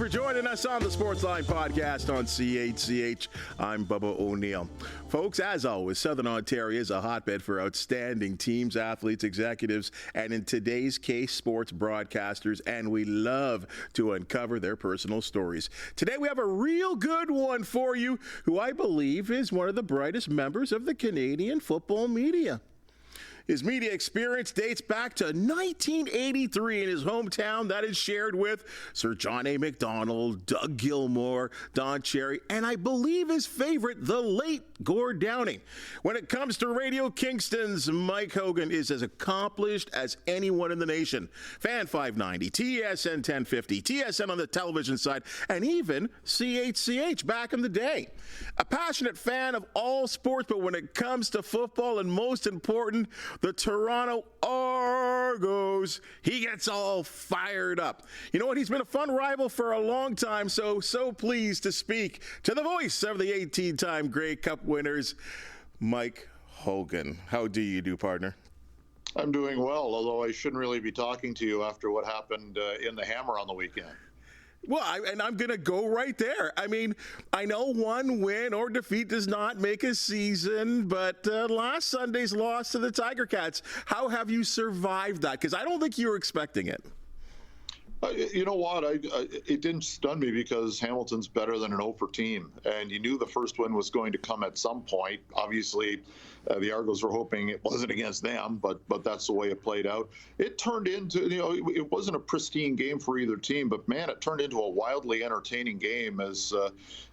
for joining us on the Sportsline Podcast on CHCH. I'm Bubba O'Neill. Folks, as always, Southern Ontario is a hotbed for outstanding teams, athletes, executives, and in today's case, sports broadcasters, and we love to uncover their personal stories. Today we have a real good one for you, who I believe is one of the brightest members of the Canadian football media. His media experience dates back to 1983 in his hometown that is shared with Sir John A. Macdonald, Doug Gilmour, Don Cherry, and I believe his favorite, the late Gord Downing. When it comes to Radio Kingston's Mike Hogan is as accomplished as anyone in the nation. Fan 590, TSN 1050, TSN on the television side, and even CHCH back in the day. A passionate fan of all sports, but when it comes to football and most important, the Toronto Argos, he gets all fired up. You know what? He's been a fun rival for a long time, so pleased to speak to the voice of the 18-time Grey Cup winners, Mike Hogan. How do you do, partner? I'm doing well, although I shouldn't really be talking to you after what happened in the Hammer on the weekend. Well, I'm going to go right there. I mean, I know one win or defeat does not make a season, but last Sunday's loss to the Tiger Cats, how have you survived that? Because I don't think you were expecting it. You know what? It didn't stun me because Hamilton's better than an 0 team, and you knew the first win was going to come at some point. Obviously, the Argos were hoping it wasn't against them, but that's the way it played out. It turned into, it wasn't a pristine game for either team, but man, it turned into a wildly entertaining game as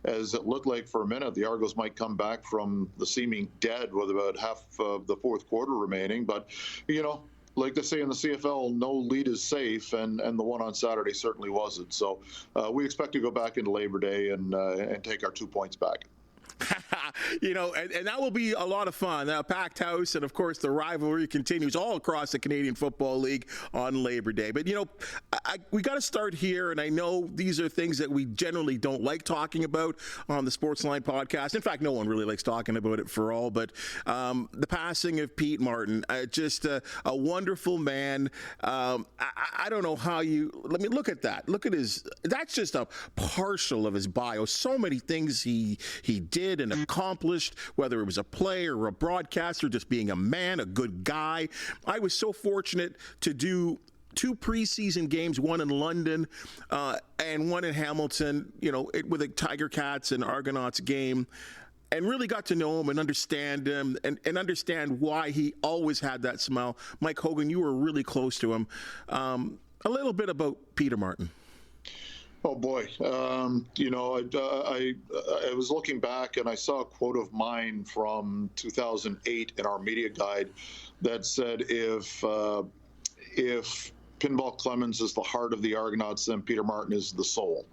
it looked like for a minute the Argos might come back from the seeming dead with about half of the fourth quarter remaining, but like they say in the CFL, no lead is safe, and the one on Saturday certainly wasn't. So we expect to go back into Labor Day and take our 2 points back. And that will be a lot of fun. A packed house, and of course the rivalry continues all across the Canadian Football League on Labor Day. But we got to start here, and I know these are things that we generally don't like talking about on the Sportsline Podcast. In fact, no one really likes talking about it for all. But the passing of Pete Martin, just a wonderful man. I don't know how let me look at that. Look at that's just a partial of his bio. So many things he did and accomplished, whether it was a player or a broadcaster, just being a man, a good guy. I was so fortunate to do 2 preseason games, one in London and one in Hamilton, with the Tiger Cats and Argonauts game, and really got to know him and understand him and understand why he always had that smile. Mike Hogan, you were really close to him. A little bit about Peter Martin. Oh boy, I was looking back and I saw a quote of mine from 2008 in our media guide that said, if Pinball Clemens is the heart of the Argonauts, then Peter Martin is the soul,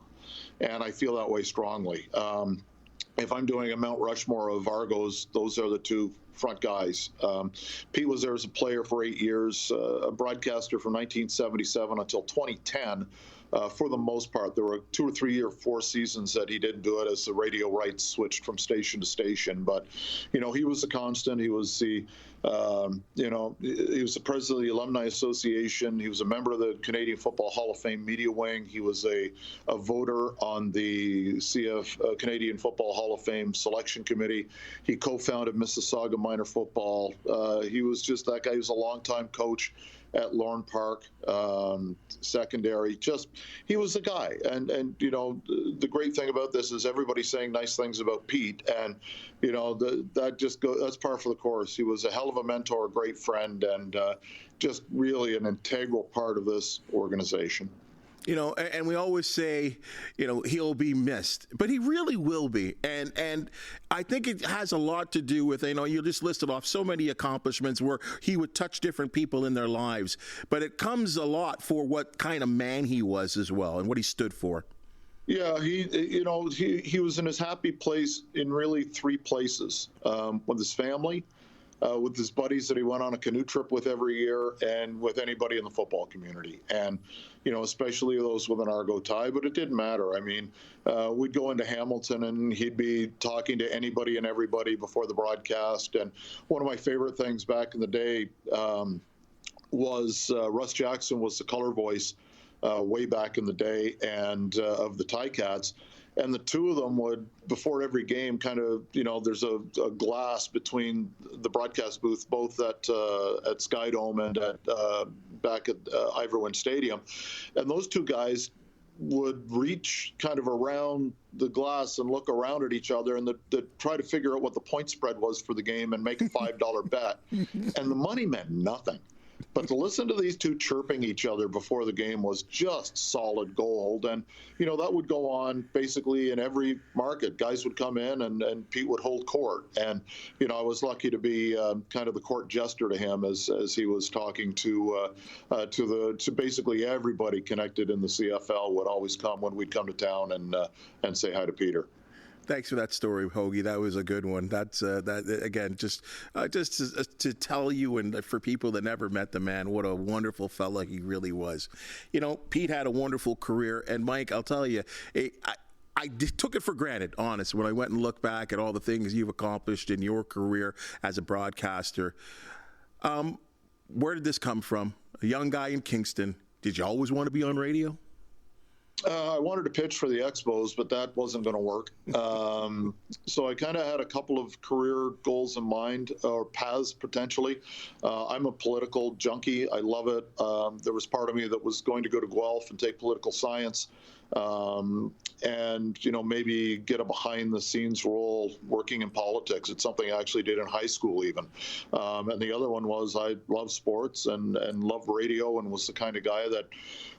and I feel that way strongly. If I'm doing a Mount Rushmore of Argos, those are the 2 front guys. Pete was there as a player for 8 years, a broadcaster from 1977 until 2010. For the most part, there were 2 or 3 or 4 seasons that he didn't do it as the radio rights switched from station to station. But, he was a constant. He was he was the president of the Alumni Association. He was a member of the Canadian Football Hall of Fame media wing. He was a voter on the Canadian Football Hall of Fame selection committee. He co-founded Mississauga Minor Football. He was just that guy. He was a longtime coach at Lorne Park, secondary. He was the guy. And the great thing about this is everybody's saying nice things about Pete, and that's par for the course. He was a hell of a mentor, a great friend, and just really an integral part of this organization. And we always say, he'll be missed, but he really will be. And I think it has a lot to do with, you just listed off so many accomplishments where he would touch different people in their lives, but it comes a lot for what kind of man he was as well and what he stood for. Yeah, he was in his happy place in really 3 places, with his family, with his buddies that he went on a canoe trip with every year, and with anybody in the football community. And, especially those with an Argo tie, but it didn't matter. I mean, we'd go into Hamilton and he'd be talking to anybody and everybody before the broadcast. And one of my favorite things back in the day was Russ Jackson was the color voice way back in the day, and of the Ticats. And the two of them would, before every game, kind of, there's a glass between the broadcast booth, both at Sky Dome and back at Ivor Stadium. And those two guys would reach kind of around the glass and look around at each other and try to figure out what the point spread was for the game and make a $5 bet. And the money meant nothing. But to listen to these two chirping each other before the game was just solid gold. And, that would go on basically in every market. Guys would come in and Pete would hold court. And, I was lucky to be kind of the court jester to him as he was talking to basically everybody connected in the CFL would always come when we'd come to town and say hi to Peter. Thanks for that story, Hoagie. That was a good one. That's that again, just to tell you and for people that never met the man, what a wonderful fella he really was. Pete had a wonderful career, and Mike, I'll tell you, I took it for granted, honest, when I went and looked back at all the things you've accomplished in your career as a broadcaster. Where did this come from? A young guy in Kingston. Did you always want to be on radio? I wanted to pitch for the Expos, but that wasn't going to work. So I kind of had a couple of career goals in mind, or paths potentially. I'm a political junkie. I love it. There was part of me that was going to go to Guelph and take political science. And, maybe get a behind-the-scenes role working in politics. It's something I actually did in high school even. And the other one was I love sports and love radio and was the kind of guy that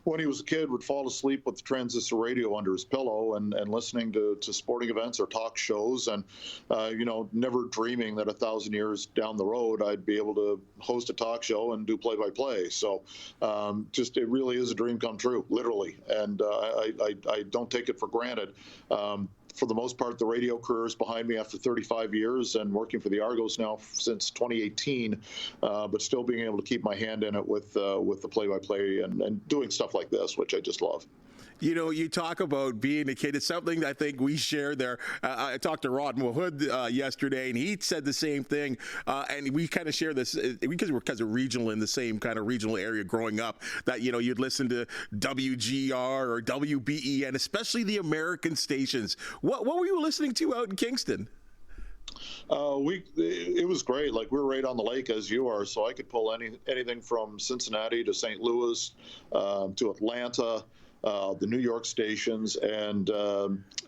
when he was a kid would fall asleep with the transistor radio under his pillow and listening to sporting events or talk shows and, never dreaming that 1,000 years down the road I'd be able to host a talk show and do play-by-play. So it really is a dream come true, literally. And I don't take it for granted. For the most part, the radio career is behind me after 35 years and working for the Argos now since 2018, but still being able to keep my hand in it with the play-by-play and doing stuff like this, which I just love. You talk about being a kid. It's something I think we share there. I talked to Rod Mahood yesterday, and he said the same thing. And we kind of share this because we're regional in the same kind of regional area growing up. That you'd listen to WGR or WBEN, especially the American stations. What were you listening to out in Kingston? It was great. Like, we're right on the lake as you are, so I could pull anything from Cincinnati to St. Louis to Atlanta. The New York stations, and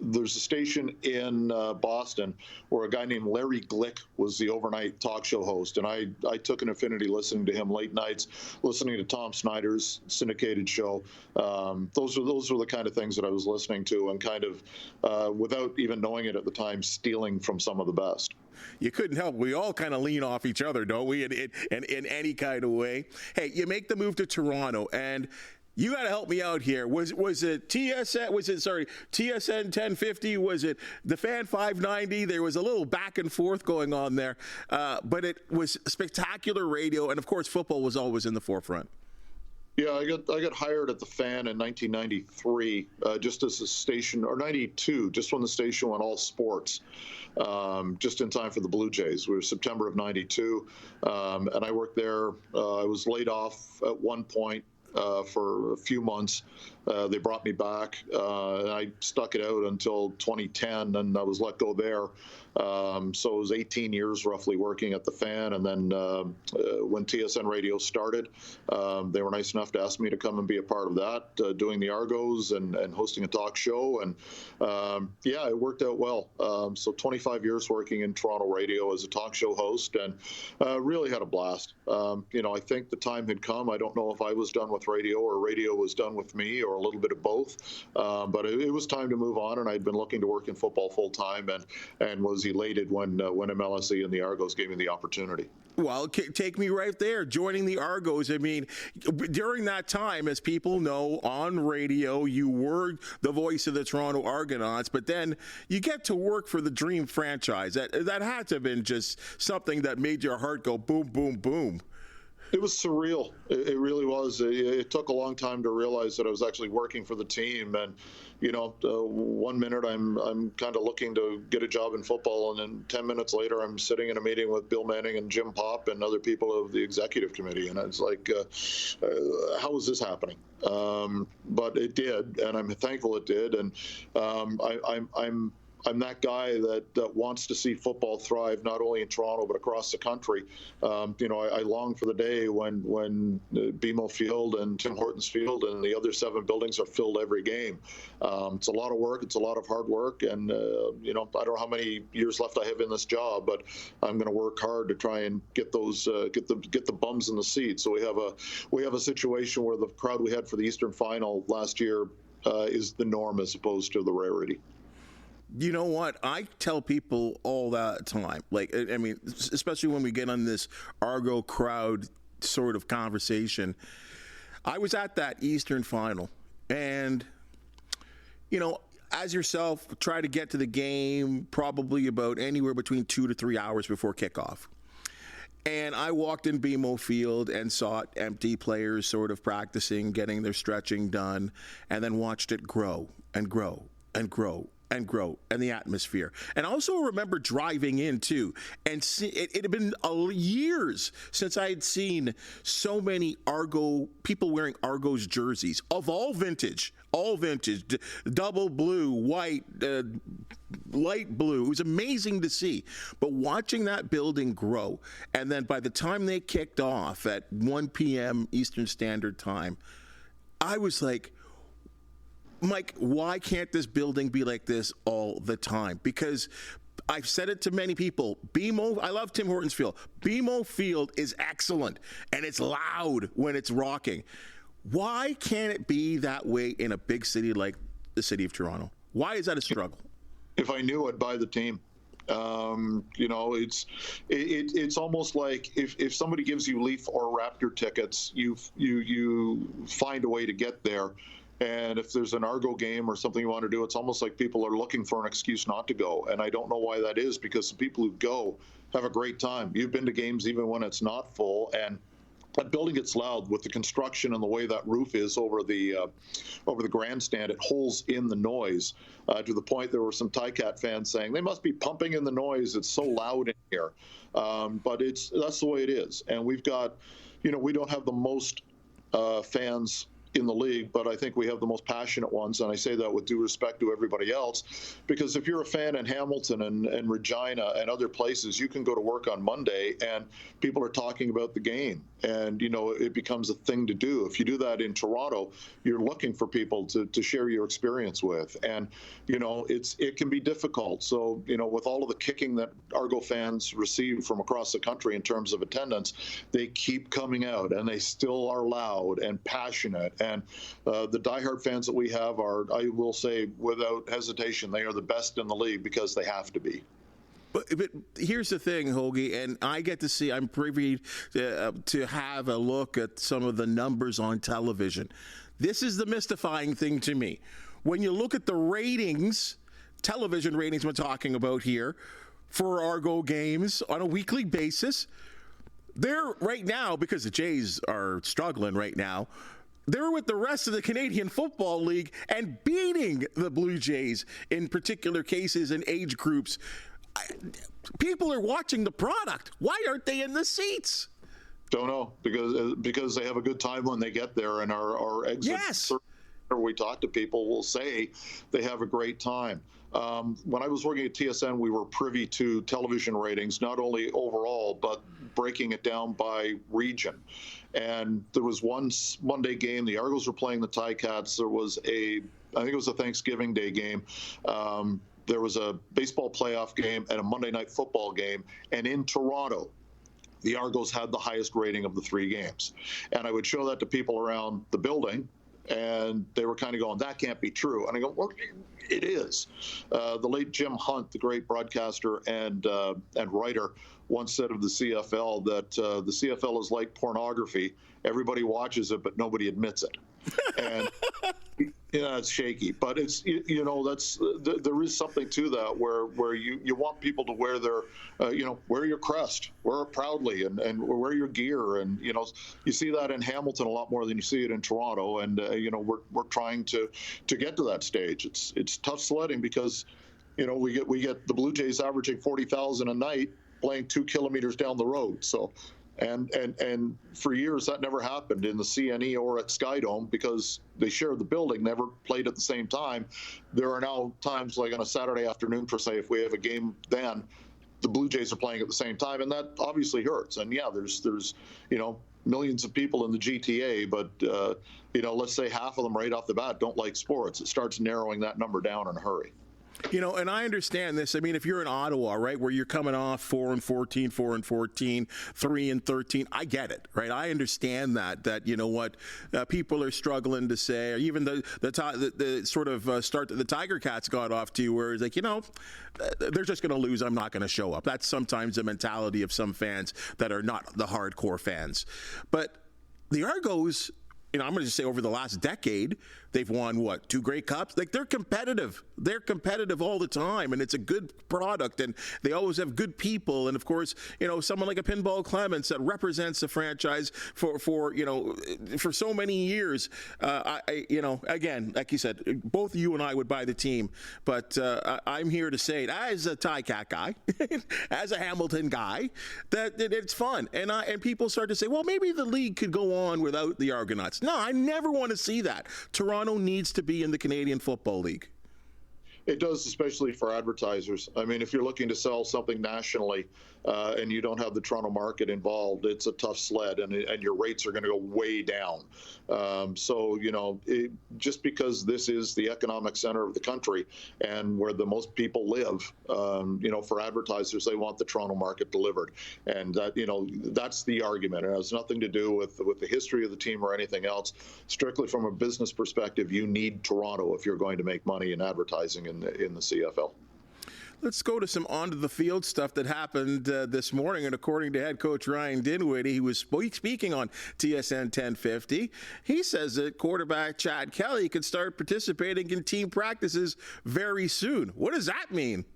there's a station in Boston where a guy named Larry Glick was the overnight talk show host, and I took an affinity listening to him late nights, listening to Tom Snyder's syndicated show. Those were the kind of things that I was listening to and kind of, without even knowing it at the time, stealing from some of the best. You couldn't help. We all kind of lean off each other, don't we, in any kind of way? Hey, you make the move to Toronto, and you got to help me out here. Was it TSN 1050? Was it the Fan 590? There was a little back and forth going on there, but it was spectacular radio, and of course, football was always in the forefront. Yeah, I got hired at the Fan in 1993, just as a station, or 92, just when the station went all sports, just in time for the Blue Jays. We were September of 92, and I worked there. I was laid off at one point. For a few months. They brought me back, and I stuck it out until 2010, and I was let go there. So it was 18 years roughly working at the Fan, and then when TSN Radio started, they were nice enough to ask me to come and be a part of that, doing the Argos and hosting a talk show, and it worked out well. So 25 years working in Toronto radio as a talk show host, and really had a blast. I think the time had come. I don't know if I was done with radio or radio was done with me, or a little bit of both, but it was time to move on, and I'd been looking to work in football full time, and was elated when MLSE and the Argos gave me the opportunity. Well, take me right there, joining the Argos. I mean, during that time, as people know, on radio, you were the voice of the Toronto Argonauts, but then you get to work for the dream franchise. That had to have been just something that made your heart go boom, boom, boom. It was surreal. It really was. It took a long time to realize that I was actually working for the team. And, 1 minute I'm kind of looking to get a job in football, and then 10 minutes later I'm sitting in a meeting with Bill Manning and Jim Popp and other people of the executive committee. And I was like, how is this happening? But it did, and I'm thankful it did. And I'm that guy that wants to see football thrive, not only in Toronto but across the country. I long for the day when BMO Field and Tim Hortons Field and the other 7 buildings are filled every game. It's a lot of work. It's a lot of hard work, and I don't know how many years left I have in this job, but I'm going to work hard to try and get those get the bums in the seats. So we have a situation where the crowd we had for the Eastern Final last year is the norm as opposed to the rarity. You know what? I tell people all that time. Like, I mean, especially when we get on this Argo crowd sort of conversation. I was at that Eastern Final, and, as yourself, try to get to the game probably about anywhere between 2 to 3 hours before kickoff. And I walked in BMO Field and saw it empty, players sort of practicing, getting their stretching done, and then watched it grow and grow and grow and grow, and the atmosphere. And I also remember driving in too, and it had been years since I had seen so many people wearing Argos jerseys of all vintage, double blue, white, light blue. It was amazing to see. But watching that building grow, and then by the time they kicked off at 1 p.m. Eastern Standard Time, I was like, Mike, why can't this building be like this all the time? Because I've said it to many people. I love Tim Hortons Field. BMO Field is excellent, and it's loud when it's rocking. Why can't it be that way in a big city like the city of Toronto? Why is that a struggle? If I knew, I'd buy the team. It's almost like if somebody gives you Leaf or Raptor tickets, you find a way to get there. And if there's an Argo game or something you want to do, it's almost like people are looking for an excuse not to go. And I don't know why that is, because the people who go have a great time. You've been to games even when it's not full, and that building gets loud with the construction and the way that roof is over the grandstand. It holds in the noise to the point there were some Ticat fans saying they must be pumping in the noise. It's so loud in here. But that's the way it is. And we've got, we don't have the most fans in the league, but I think we have the most passionate ones, and I say that with due respect to everybody else, because if you're a fan in Hamilton and Regina and other places, you can go to work on Monday and people are talking about the game, and it becomes a thing to do. If you do that in Toronto, you're looking for people to share your experience with, and it can be difficult. So with all of the kicking that Argo fans receive from across the country in terms of attendance, they keep coming out, and they still are loud and passionate. And the diehard fans that we have are, I will say, without hesitation, they are the best in the league because they have to be. But here's the thing, Hoagie, and I get to see, I'm privy to have a look at some of the numbers on television. This is the mystifying thing to me. When you look at the ratings, television ratings we're talking about here, for Argo games on a weekly basis, they're right now, because the Jays are struggling right now, they're with the rest of the Canadian Football League and beating the Blue Jays in particular cases and age groups. People are watching the product. Why aren't they in the seats? Don't know, because they have a good time when they get there, and our exit. Yes. We talk to people will say they have a great time. When I was working at TSN, we were privy to television ratings, not only overall, but breaking it down by region. And there was one Monday game, the Argos were playing the Ticats. There was I think it was a Thanksgiving Day game. There was a baseball playoff game and a Monday night football game. And in Toronto, the Argos had the highest rating of the 3 games. And I would show that to people around the building, and they were kind of going, that can't be true. And I go, well, it is. The late Jim Hunt, the great broadcaster and writer, once said of the CFL that the CFL is like pornography. Everybody watches it, but nobody admits it. And it's shaky, but it's that's there is something to that where you want people to wear their wear your crest, wear it proudly, and wear your gear, and you see that in Hamilton a lot more than you see it in Toronto, and we're trying to get to that stage. It's tough sledding because we get the Blue Jays averaging 40,000 a night playing 2 kilometers down the road, so. And for years that never happened in the CNE or at Skydome because they shared the building, never played at the same time. There are now times like on a Saturday afternoon, per se, if we have a game then, the Blue Jays are playing at the same time, and that obviously hurts. And yeah, there's millions of people in the GTA, but let's say half of them right off the bat don't like sports. It starts narrowing that number down in a hurry. And I understand this. I mean, if you're in Ottawa, right, where you're coming off 4-14, 4-14, 3-13, I get it, right? I understand that people are struggling to say, or even the sort of start that the Tiger Cats got off to, where it's like, they're just going to lose. I'm not going to show up. That's sometimes the mentality of some fans that are not the hardcore fans. But the Argos, I'm going to just say over the last decade, they've won, 2 Grey Cups? Like, they're competitive. They're competitive all the time, and it's a good product, and they always have good people. And, of course, someone like a Pinball Clements that represents the franchise for so many years. Again, like you said, both you and I would buy the team, but I'm here to say, as a Cat guy, as a Hamilton guy, that it's fun. And people start to say, well, maybe the league could go on without the Argonauts. No, I never want to see that. Toronto needs to be in the Canadian Football League. It does, especially for advertisers. I mean, if you're looking to sell something nationally and you don't have the Toronto market involved, it's a tough sled, and your rates are going to go way down. Just because this is the economic center of the country and where the most people live, for advertisers, they want the Toronto market delivered. And that's the argument. It has nothing to do with the history of the team or anything else. Strictly from a business perspective, you need Toronto if you're going to make money in advertising in the CFL. Let's go to some onto-the-field stuff that happened this morning. And according to head coach Ryan Dinwiddie, he was speaking on TSN 1050. He says that quarterback Chad Kelly could start participating in team practices very soon. What does that mean?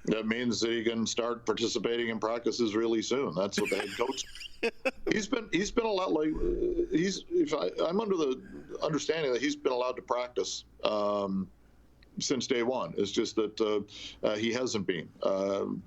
That means that he can start participating in practices really soon. That's what the head coach. He's been a lot like I'm under the understanding that he's been allowed to practice since day one. It's just that he hasn't been.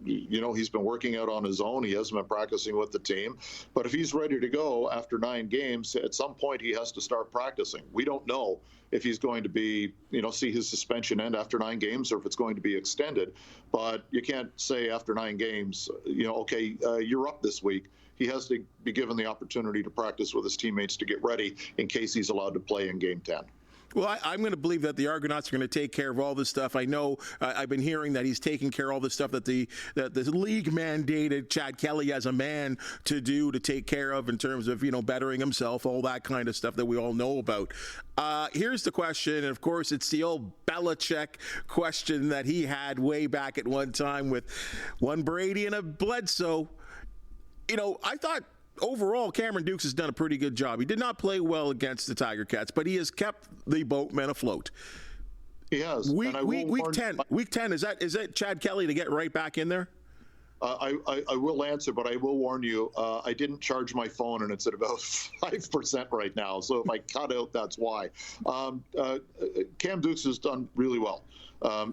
He's been working out on his own. He hasn't been practicing with the team. But if he's ready to go after 9 games, at some point he has to start practicing. We don't know if he's going to be, see his suspension end after 9 games or if it's going to be extended. But you can't say after 9 games, you're up this week. He has to be given the opportunity to practice with his teammates to get ready in case he's allowed to play in Game 10. Well, I'm going to believe that the Argonauts are going to take care of all this stuff. I know I've been hearing that he's taking care of all this stuff that the league mandated Chad Kelly as a man to take care of in terms of, bettering himself, all that kind of stuff that we all know about. Here's the question, and of course it's the old Belichick question that he had way back at one time with one Brady and a Bledsoe. I thought overall, Cameron Dukes has done a pretty good job. He did not play well against the Tiger Cats, but he has kept the boatmen afloat. He has. Week 10, is that Chad Kelly to get right back in there? I will answer, but I will warn you, I didn't charge my phone, and it's at about 5% right now. So if I cut out, that's why. Cam Dukes has done really well.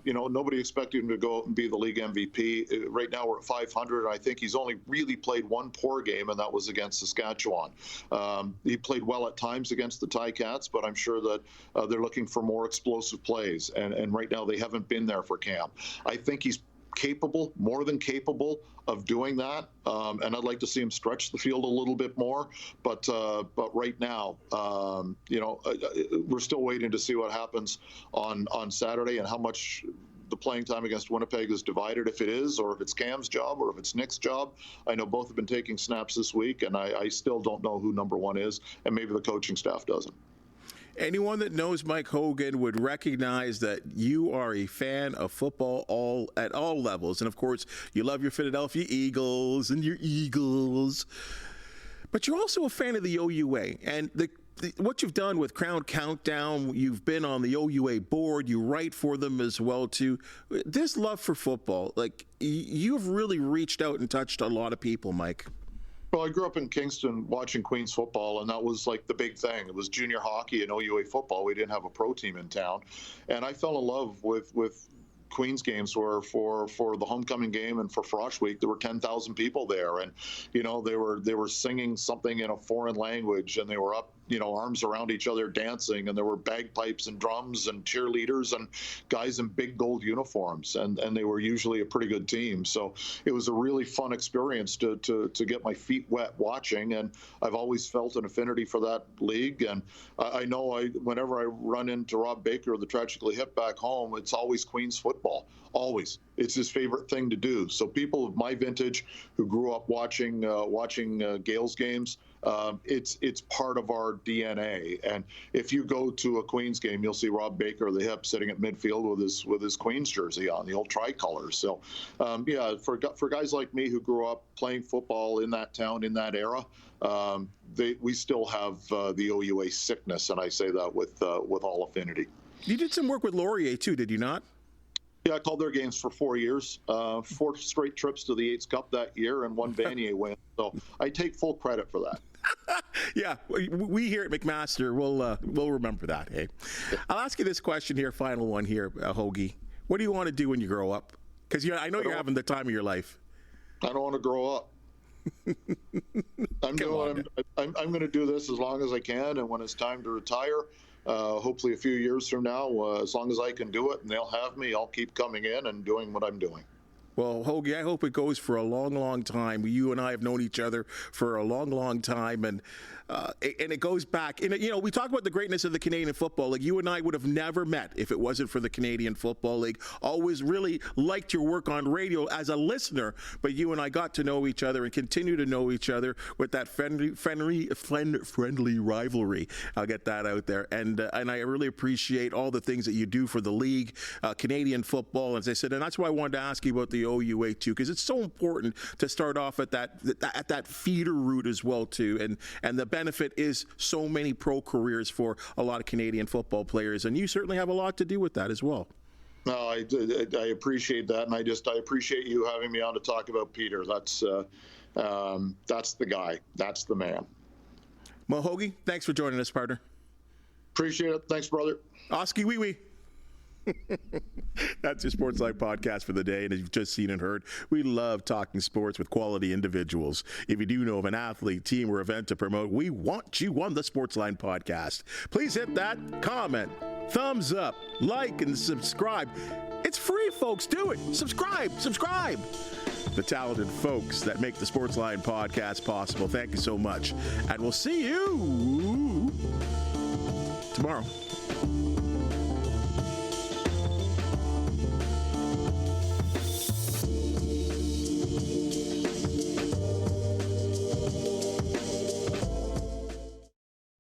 Nobody expected him to go out and be the league MVP. Right now we're at 500, and I think he's only really played one poor game, and that was against Saskatchewan. He played well at times against the Ticats, but I'm sure that they're looking for more explosive plays, and right now they haven't been there for Cam. I think he's capable, more than capable of doing that, and I'd like to see him stretch the field a little bit more. But right now, we're still waiting to see what happens on Saturday and how much the playing time against Winnipeg is divided, if it is, or if it's Cam's job, or if it's Nick's job. I know both have been taking snaps this week, and I still don't know who number 1 is, and maybe the coaching staff doesn't. Anyone that knows Mike Hogan would recognize that you are a fan of football at all levels. And, of course, you love your Philadelphia Eagles and your Eagles. But you're also a fan of the OUA. And the what you've done with Crown Countdown, you've been on the OUA board, you write for them as well too. This love for football, like you've really reached out and touched a lot of people, Mike. Well, I grew up in Kingston watching Queens football, and that was like the big thing. It was junior hockey and OUA football. We didn't have a pro team in town. And I fell in love with Queens games were for the homecoming game and for Frosh Week. There were 10,000 people there, and they were singing something in a foreign language, and they were up arms around each other dancing, and there were bagpipes and drums and cheerleaders and guys in big gold uniforms, and they were usually a pretty good team. So it was a really fun experience to get my feet wet watching, and I've always felt an affinity for that league. And I know whenever I run into Rob Baker of the Tragically Hip back home, it's always Queens football. Always. It's his favorite thing to do. So people of my vintage who grew up watching Gales games, it's part of our DNA. And if you go to a Queens game, you'll see Rob Baker of the Hip sitting at midfield with his Queens jersey on, the old tricolor. So for guys like me who grew up playing football in that town in that era, we still have the OUA sickness, and I say that with all affinity. You did some work with Laurier too, did you not? Yeah, I called their games for 4 years, 4 straight trips to the Yates Cup that year, and 1 Vanier win. So I take full credit for that. Yeah, we here at McMaster, we'll remember that. Hey, I'll ask you this question here, final one here, Hoagie. What do you want to do when you grow up? Because I know you're having the time of your life. I don't want to grow up. I'm going to do this as long as I can, and when it's time to retire, hopefully a few years from now, as long as I can do it and they'll have me, I'll keep coming in and doing what I'm doing. Well, Hoagie, I hope it goes for a long, long time. You and I have known each other for a long, long time, and it goes back. And we talk about the greatness of the Canadian Football League. You and I would have never met if it wasn't for the Canadian Football League. Always really liked your work on radio as a listener, but you and I got to know each other and continue to know each other with that friendly rivalry. I'll get that out there, and I really appreciate all the things that you do for the league, Canadian football, as I said, and that's why I wanted to ask you about the OUA too, because it's so important to start off at that feeder route as well too, and the benefit is so many pro careers for a lot of Canadian football players, and you certainly have a lot to do with that as well. No, I appreciate that, and I appreciate you having me on to talk about Peter. That's the guy. That's the man. Well, Hoagie, thanks for joining us, partner. Appreciate it. Thanks, brother. Oski wee wee. That's your Sportsline Podcast for the day, and as you've just seen and heard, we love talking sports with quality individuals. If you do know of an athlete, team, or event to promote, we want you on the Sportsline Podcast. Please hit that comment, thumbs up, like, and subscribe. It's free, folks. Do it. Subscribe. The talented folks that make the Sportsline Podcast possible, thank you so much. And we'll see you tomorrow.